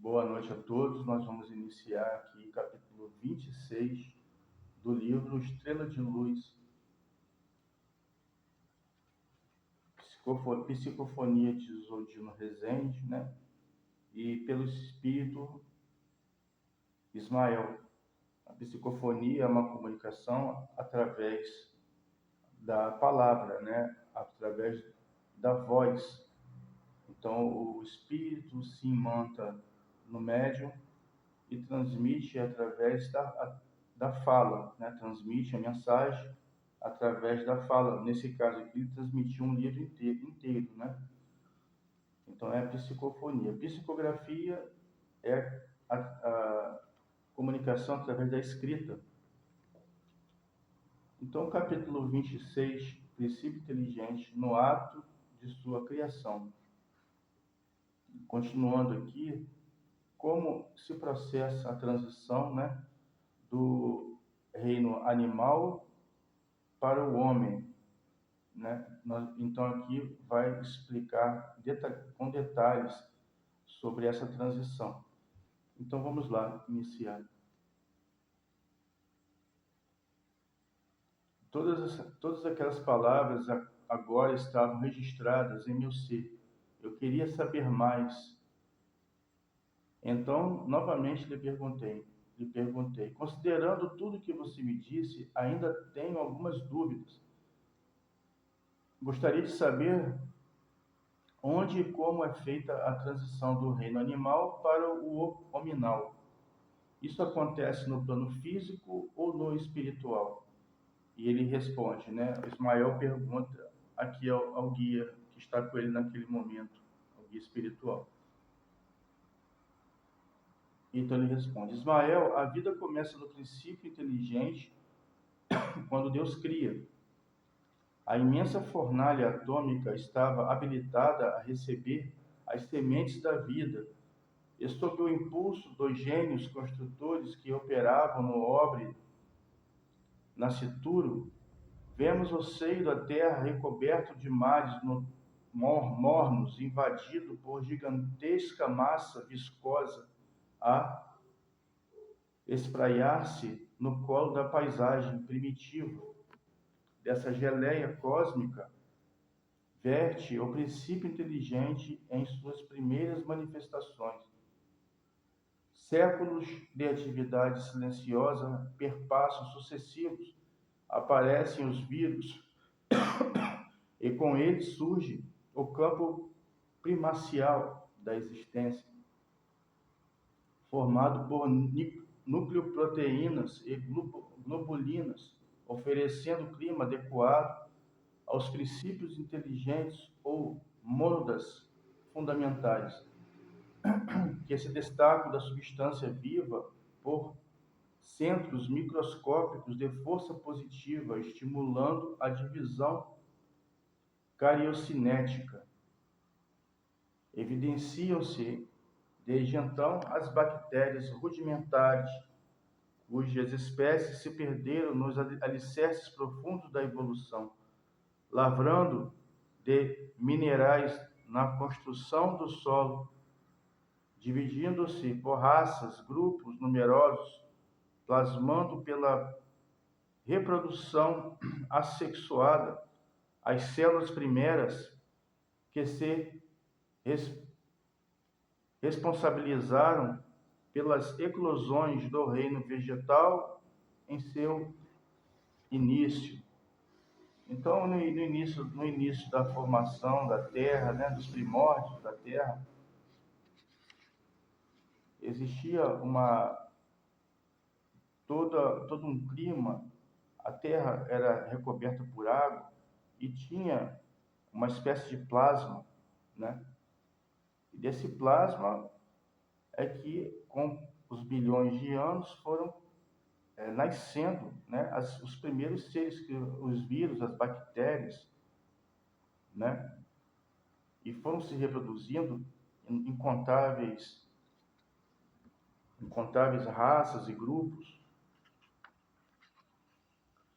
Boa noite a todos. Nós vamos iniciar aqui capítulo 26 do livro Estrela de Luz, Psicofonia de Zodino Rezende, né? E pelo Espírito Ismael. A psicofonia é uma comunicação através da palavra, né? Através da voz. Então, o Espírito se imanta no médium e transmite através da fala, né? Transmite a mensagem através da fala. Nesse caso aqui, ele transmitiu um livro inteiro, né? Então, é a psicofonia. Psicografia é a comunicação através da escrita. Então, capítulo 26, princípio inteligente no ato de sua criação. Continuando aqui, como se processa a transição, né, do reino animal para o homem, né? Então aqui vai explicar com detalhes sobre essa transição. Então vamos lá, iniciar. Todas aquelas palavras agora estavam registradas em meu ser. Eu queria saber mais. Então, novamente lhe perguntei, considerando tudo que você me disse, ainda tenho algumas dúvidas. Gostaria de saber onde e como é feita a transição do reino animal para o hominal. Isso acontece no plano físico ou no espiritual? E ele responde, né? Ismael pergunta aqui ao guia que está com ele naquele momento, ao guia espiritual. Então ele responde, Ismael, a vida começa no princípio inteligente quando Deus cria. A imensa fornalha atômica estava habilitada a receber as sementes da vida, e sob o impulso dos gênios construtores que operavam no orbe nascituro, vemos o seio da terra recoberto de mares mornos, invadido por gigantesca massa viscosa a espraiar-se no colo da paisagem primitiva. Dessa geleia cósmica, verte o princípio inteligente em suas primeiras manifestações. Séculos de atividade silenciosa perpassam sucessivos, aparecem os vírus e com eles surge o campo primacial da existência, formado por nucleoproteínas e globulinas, oferecendo clima adequado aos princípios inteligentes ou modas fundamentais, que se destacam da substância viva por centros microscópicos de força positiva, estimulando a divisão cariocinética. Evidenciam-se, desde então, as bactérias rudimentares, cujas espécies se perderam nos alicerces profundos da evolução, lavrando de minerais na construção do solo, dividindo-se por raças, grupos numerosos, plasmando pela reprodução assexuada as células primeiras que se responsabilizaram pelas eclosões do reino vegetal em seu início. Então, no início da formação da Terra, né, dos primórdios da Terra, existia todo um clima. A Terra era recoberta por água e tinha uma espécie de plasma, né? E desse plasma é que, com os bilhões de anos, foram nascendo, né, os primeiros seres, os vírus, as bactérias, né? E foram se reproduzindo em incontáveis raças e grupos.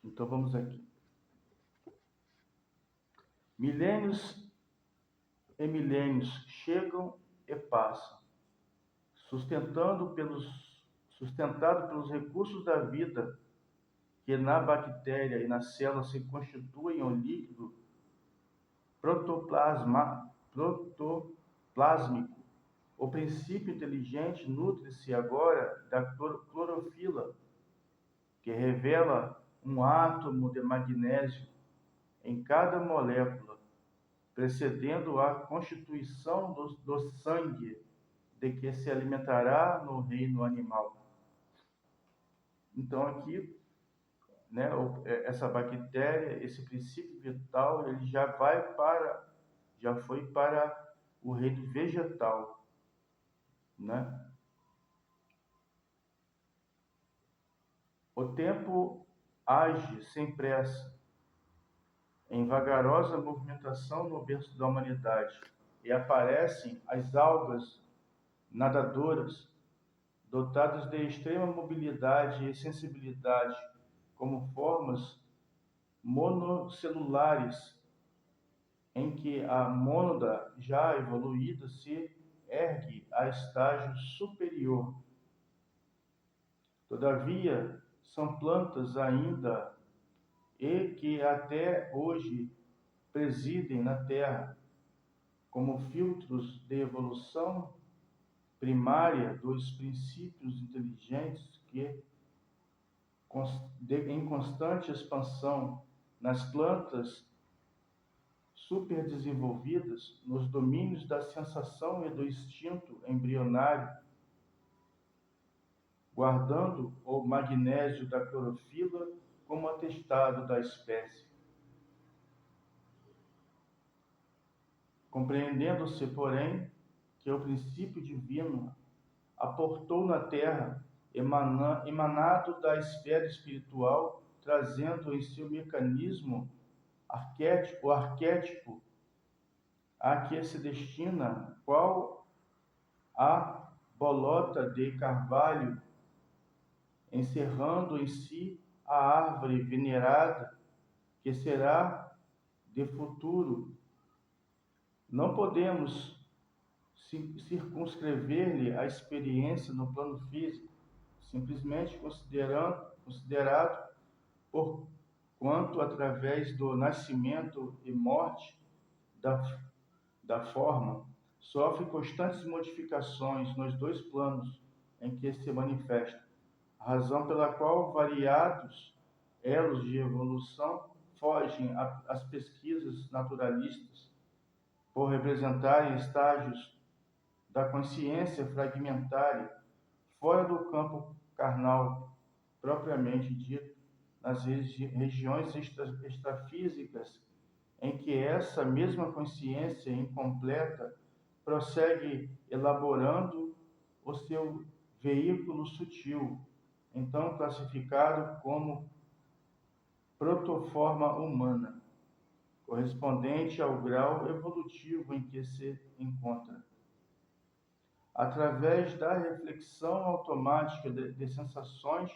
Então vamos aqui. Milênios e milênios chegam e passam. sustentado pelos recursos da vida, que na bactéria e na célula se constituem um líquido protoplásmico. O princípio inteligente nutre-se agora da clorofila, que revela um átomo de magnésio em cada molécula, precedendo a constituição do sangue, de que se alimentará no reino animal. Então aqui, né, essa bactéria, esse princípio vital, ele já foi para o reino vegetal, né? O tempo age sem pressa, em vagarosa movimentação no berço da humanidade, e aparecem as algas nadadoras, dotadas de extrema mobilidade e sensibilidade, como formas monocelulares, em que a mônada já evoluída se ergue a estágio superior. Todavia, são plantas ainda e que até hoje presidem na Terra como filtros de evolução primária dos princípios inteligentes que, em constante expansão nas plantas superdesenvolvidas, nos domínios da sensação e do instinto embrionário, guardando o magnésio da clorofila como atestado da espécie. Compreendendo-se, porém, que o princípio divino aportou na Terra, emanado da esfera espiritual, trazendo em seu mecanismo o arquétipo a que se destina, qual a bolota de carvalho, encerrando em si a árvore venerada, que será de futuro. Não podemos circunscrever-lhe a experiência no plano físico, simplesmente considerado por quanto, através do nascimento e morte da forma, sofre constantes modificações nos dois planos em que se manifesta, razão pela qual variados elos de evolução fogem às pesquisas naturalistas, por representarem estágios da consciência fragmentária, fora do campo carnal propriamente dito, nas regiões extrafísicas, em que essa mesma consciência incompleta prossegue elaborando o seu veículo sutil, então classificado como protoforma humana, correspondente ao grau evolutivo em que se encontra. Através da reflexão automática de sensações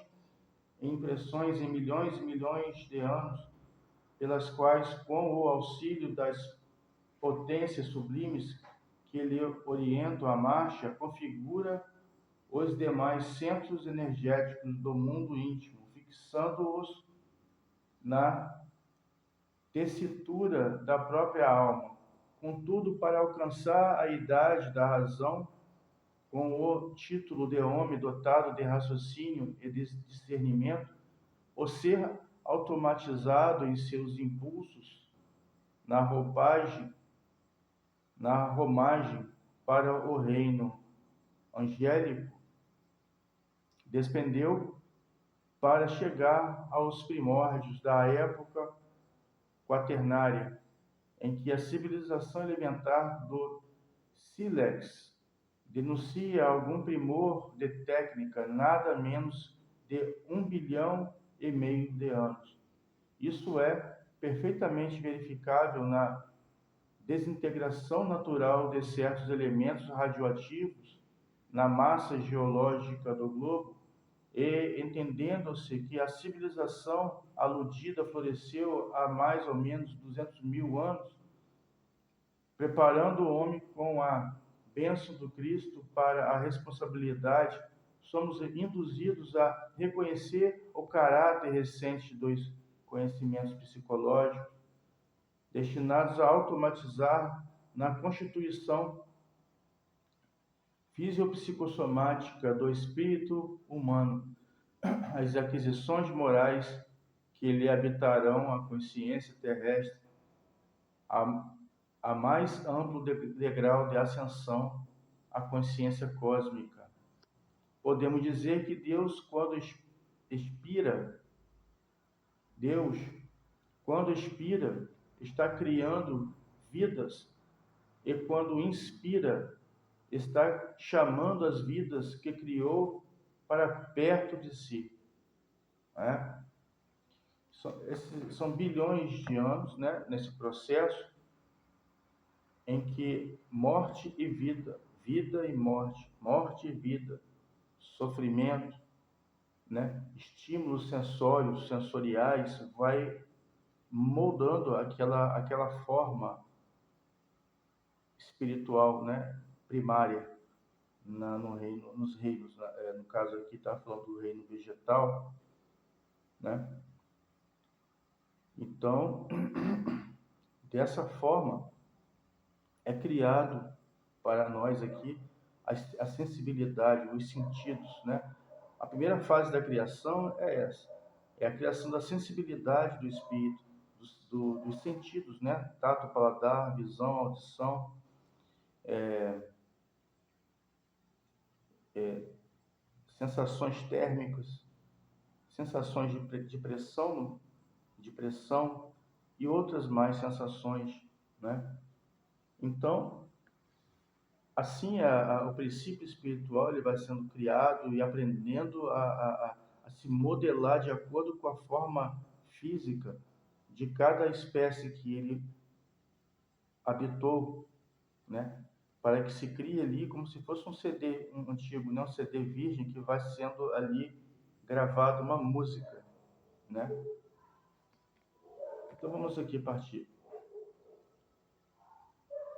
e impressões em milhões e milhões de anos, pelas quais, com o auxílio das potências sublimes que lhe orientam a marcha, configura os demais centros energéticos do mundo íntimo, fixando-os na tessitura da própria alma. Contudo, para alcançar a idade da razão, com o título de homem dotado de raciocínio e de discernimento, o ser automatizado em seus impulsos, na romagem para o reino angélico, despendeu para chegar aos primórdios da época quaternária, em que a civilização elementar do sílex denuncia algum primor de técnica, nada menos de 1,5 bilhão de anos. Isso é perfeitamente verificável na desintegração natural de certos elementos radioativos na massa geológica do globo, e entendendo-se que a civilização aludida floresceu há mais ou menos 200 mil anos, preparando o homem com a bênção do Cristo para a responsabilidade, somos induzidos a reconhecer o caráter recente dos conhecimentos psicológicos, destinados a automatizar na constituição fisiopsicossomática do espírito humano as aquisições morais que lhe habitarão a consciência terrestre, a mais amplo degrau de ascensão à consciência cósmica. Podemos dizer que Deus, quando expira, está criando vidas, e quando inspira, está chamando as vidas que criou para perto de si. Né? São bilhões de anos, né, nesse processo em que morte e vida, vida e morte, morte e vida, sofrimento, né, estímulos sensoriais, vai moldando aquela forma espiritual, né, primária nos reinos. No caso aqui está falando do reino vegetal, né? Então, dessa forma, é criado para nós aqui a sensibilidade, os sentidos, né? A primeira fase da criação é essa, é a criação da sensibilidade do espírito, dos sentidos, né? Tato, paladar, visão, audição, sensações térmicas, sensações de pressão e outras mais sensações, né? Então, assim, o princípio espiritual ele vai sendo criado e aprendendo a se modelar de acordo com a forma física de cada espécie que ele habitou, né? Para que se crie ali como se fosse um CD antigo, não um CD virgem, que vai sendo ali gravado uma música, né? Então vamos aqui partir.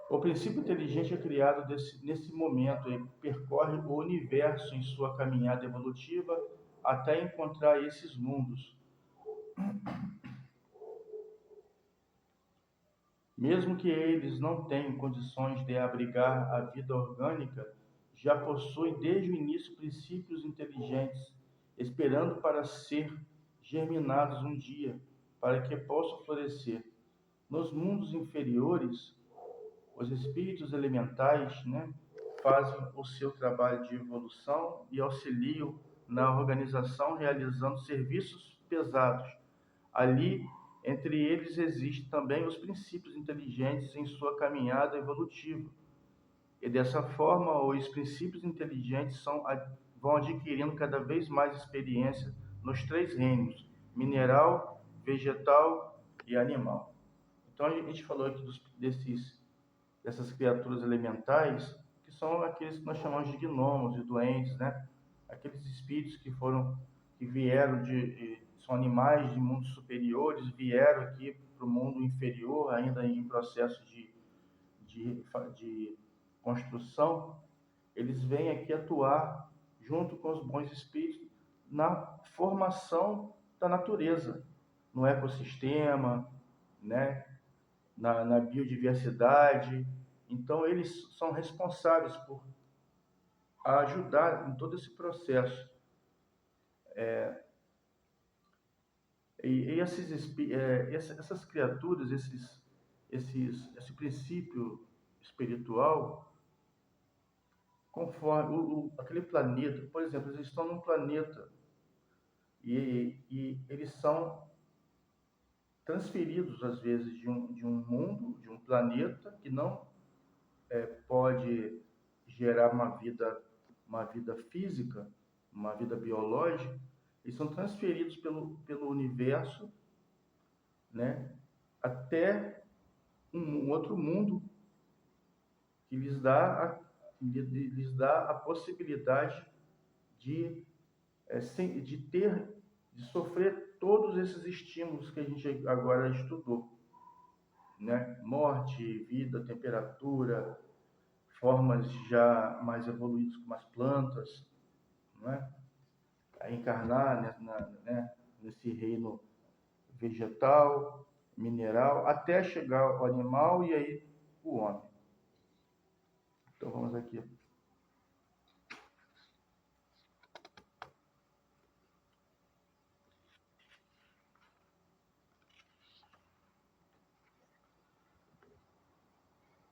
O princípio inteligente é criado nesse momento e percorre o universo em sua caminhada evolutiva até encontrar esses mundos. Mesmo que eles não tenham condições de abrigar a vida orgânica, já possuem desde o início princípios inteligentes, esperando para ser germinados um dia, para que possam florescer. Nos mundos inferiores, os espíritos elementais, né, fazem o seu trabalho de evolução e auxiliam na organização, realizando serviços pesados. Ali, entre eles, existem também os princípios inteligentes em sua caminhada evolutiva. E dessa forma, os princípios inteligentes vão adquirindo cada vez mais experiência nos três reinos: mineral, vegetal e animal. Então, a gente falou aqui dessas criaturas elementais, que são aqueles que nós chamamos de gnomos, de duendes, né? Aqueles espíritos que vieram são animais de mundos superiores, vieram aqui para o mundo inferior, ainda em processo de construção. Eles vêm aqui atuar junto com os bons espíritos na formação da natureza, no ecossistema, né? Na biodiversidade. Então, eles são responsáveis por ajudar em todo esse processo. E essas criaturas, esse princípio espiritual, conforme aquele planeta, por exemplo, eles estão num planeta e eles são transferidos, às vezes, de um mundo, de um planeta que não pode gerar uma vida física, uma vida biológica, eles são transferidos pelo universo, né, até um outro mundo que lhes dá a possibilidade de sofrer todos esses estímulos que a gente agora estudou, né? Morte, vida, temperatura, formas já mais evoluídas como as plantas, não é? A encarnar nesse reino vegetal, mineral, até chegar ao animal e aí o homem. Então vamos aqui.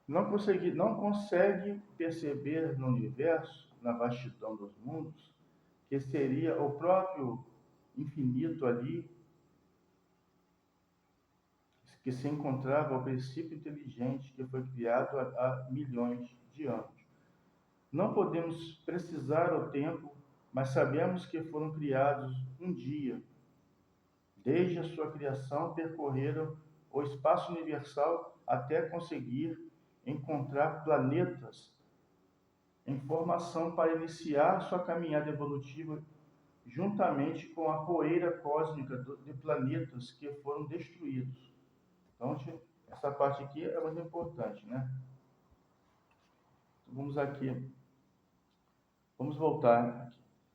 Não consegue perceber no universo, na vastidão dos mundos, que seria o próprio infinito ali, que se encontrava o princípio inteligente que foi criado há milhões de anos. Não podemos precisar o tempo, mas sabemos que foram criados um dia. Desde a sua criação, percorreram o espaço universal até conseguir encontrar planetas em formação para iniciar sua caminhada evolutiva juntamente com a poeira cósmica de planetas que foram destruídos. Então, essa parte aqui é muito importante, né? Então, vamos aqui. Vamos voltar aqui.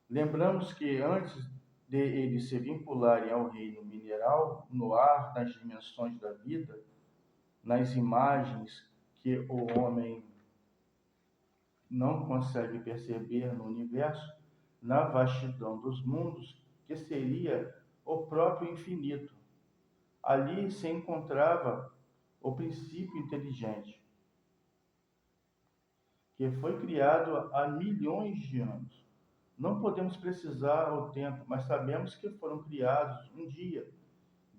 Lembramos que antes de eles se vincularem ao reino mineral, no ar, nas dimensões da vida, nas imagens que o homem não consegue perceber no universo, na vastidão dos mundos, que seria o próprio infinito. Ali se encontrava o princípio inteligente, que foi criado há milhões de anos. Não podemos precisar o tempo, mas sabemos que foram criados um dia.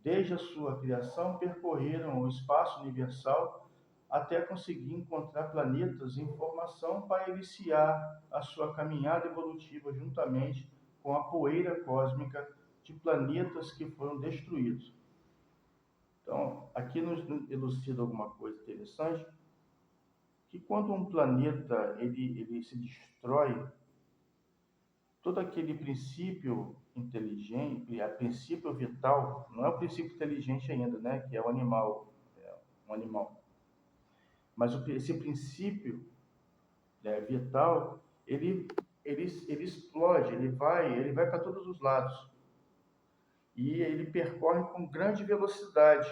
Desde a sua criação, percorreram o espaço universal até conseguir encontrar planetas em formação para iniciar a sua caminhada evolutiva juntamente com a poeira cósmica de planetas que foram destruídos. Então, aqui nos elucida alguma coisa interessante, que quando um planeta ele se destrói, todo aquele princípio inteligente, princípio vital, não é o princípio inteligente ainda, né, que é o animal, um animal, mas esse princípio vital, ele explode, ele vai para todos os lados e ele percorre com grande velocidade,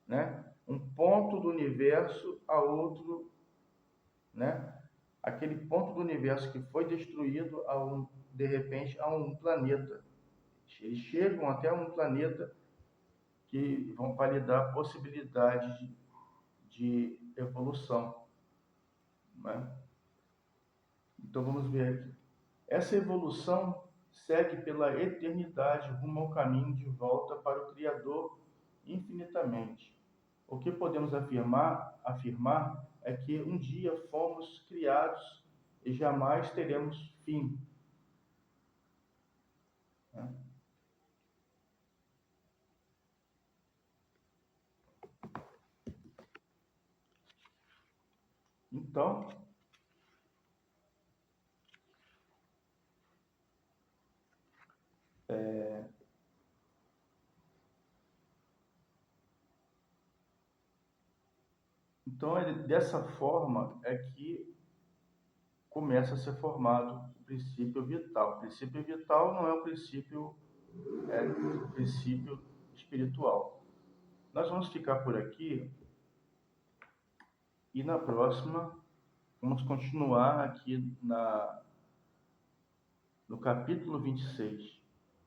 né, um ponto do universo a outro, né, aquele ponto do universo que foi destruído de repente a um planeta. Eles chegam até um planeta que vão validar possibilidades de evolução, né? Então vamos ver aqui. Essa evolução segue pela eternidade rumo ao caminho de volta para o Criador infinitamente. O que podemos afirmar é que um dia fomos criados e jamais teremos fim, né? Então, dessa forma é que começa a ser formado o princípio vital. O princípio vital não é um princípio, um princípio espiritual. Nós vamos ficar por aqui e na próxima vamos continuar aqui no capítulo 26.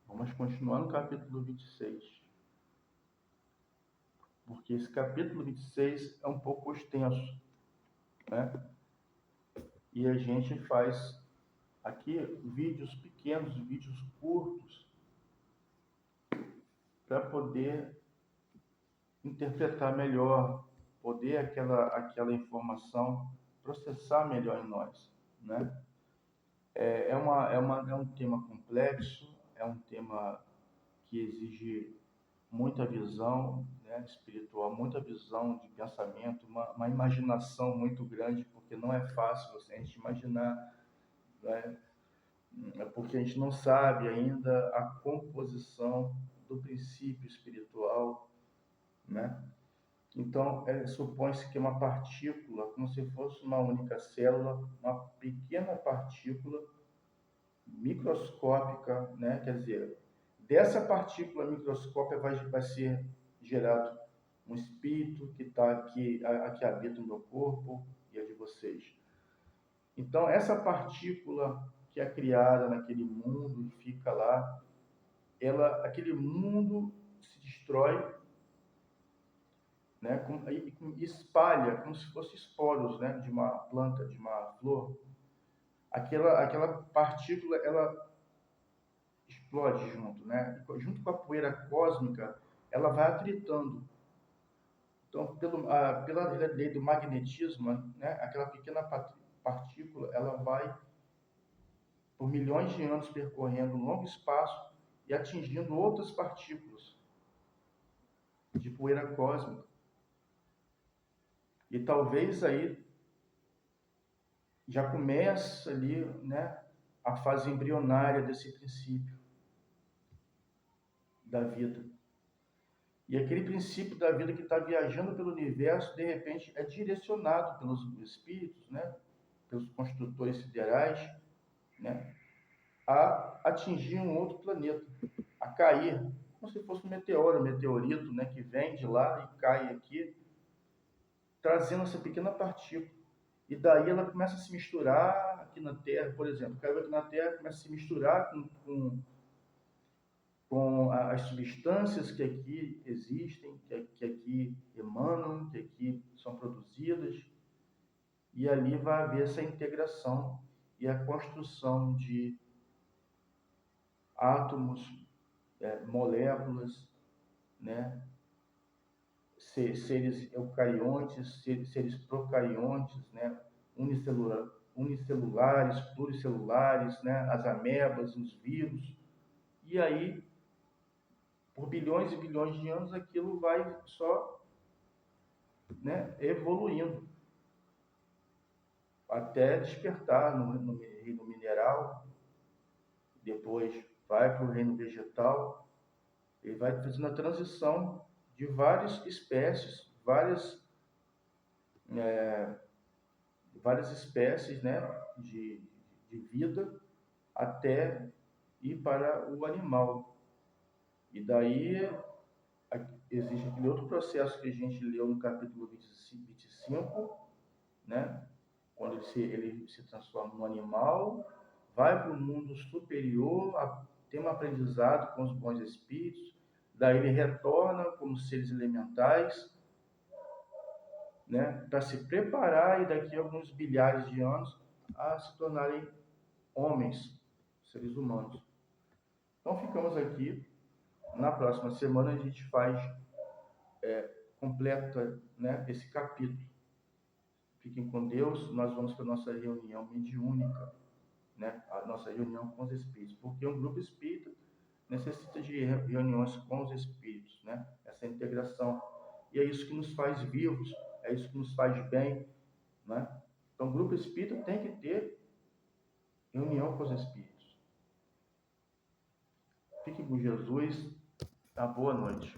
Vamos continuar no capítulo 26. Porque esse capítulo 26 é um pouco extenso, né? E a gente faz aqui vídeos pequenos, vídeos curtos, para poder interpretar melhor, poder aquela informação processar melhor em nós, né? É um tema complexo, é um tema que exige muita visão, né, espiritual, muita visão de pensamento, uma imaginação muito grande, porque não é fácil a gente imaginar, né? Porque a gente não sabe ainda a composição do princípio espiritual, né? Então, supõe-se que uma partícula, como se fosse uma única célula, uma pequena partícula microscópica, né? Quer dizer, dessa partícula microscópica vai ser gerado um espírito que está aqui, que habita no meu corpo e é de vocês. Então, essa partícula que é criada naquele mundo e fica lá, aquele mundo se destrói, né, e espalha como se fossem esporos, né, de uma planta, de uma flor. Aquela partícula, ela explode junto, né? Junto com a poeira cósmica, ela vai atritando. Então, pela lei do magnetismo, né, aquela pequena partícula, ela vai por milhões de anos percorrendo um longo espaço e atingindo outras partículas de poeira cósmica. E talvez aí já começa ali, né, a fase embrionária desse princípio da vida. E aquele princípio da vida que está viajando pelo universo, de repente, é direcionado pelos espíritos, né, pelos construtores siderais, né, a atingir um outro planeta, a cair, como se fosse um meteorito, né, que vem de lá e cai aqui, trazendo essa pequena partícula. E daí ela começa a se misturar aqui na Terra, por exemplo, caiu aqui na Terra, começa a se misturar com as substâncias que aqui existem, que aqui emanam, que aqui são produzidas, e ali vai haver essa integração e a construção de átomos, moléculas, né? Seres eucariontes, seres procariontes, né? Unicelulares, pluricelulares, né? As amebas, os vírus. E aí, por bilhões e bilhões de anos, aquilo vai só, né, evoluindo até despertar no reino mineral, depois vai para o reino vegetal, e vai fazendo a transição de várias espécies, várias espécies, né, de vida, até ir para o animal. E daí existe aquele outro processo que a gente leu no capítulo 25, né, quando ele se transforma num animal, vai para o mundo superior, tem um aprendizado com os bons espíritos, daí ele retorna como seres elementais, né, para se preparar e daqui a alguns bilhares de anos a se tornarem homens, seres humanos. Então ficamos aqui. Na próxima semana a gente completa, né, esse capítulo. Fiquem com Deus. Nós vamos para a nossa reunião mediúnica, né, a nossa reunião com os espíritos, porque um grupo espírita necessita de reuniões com os espíritos, né, essa integração. E é isso que nos faz vivos, é isso que nos faz bem, né? Então, o grupo espírita tem que ter reunião com os espíritos. Fique com Jesus. Boa noite.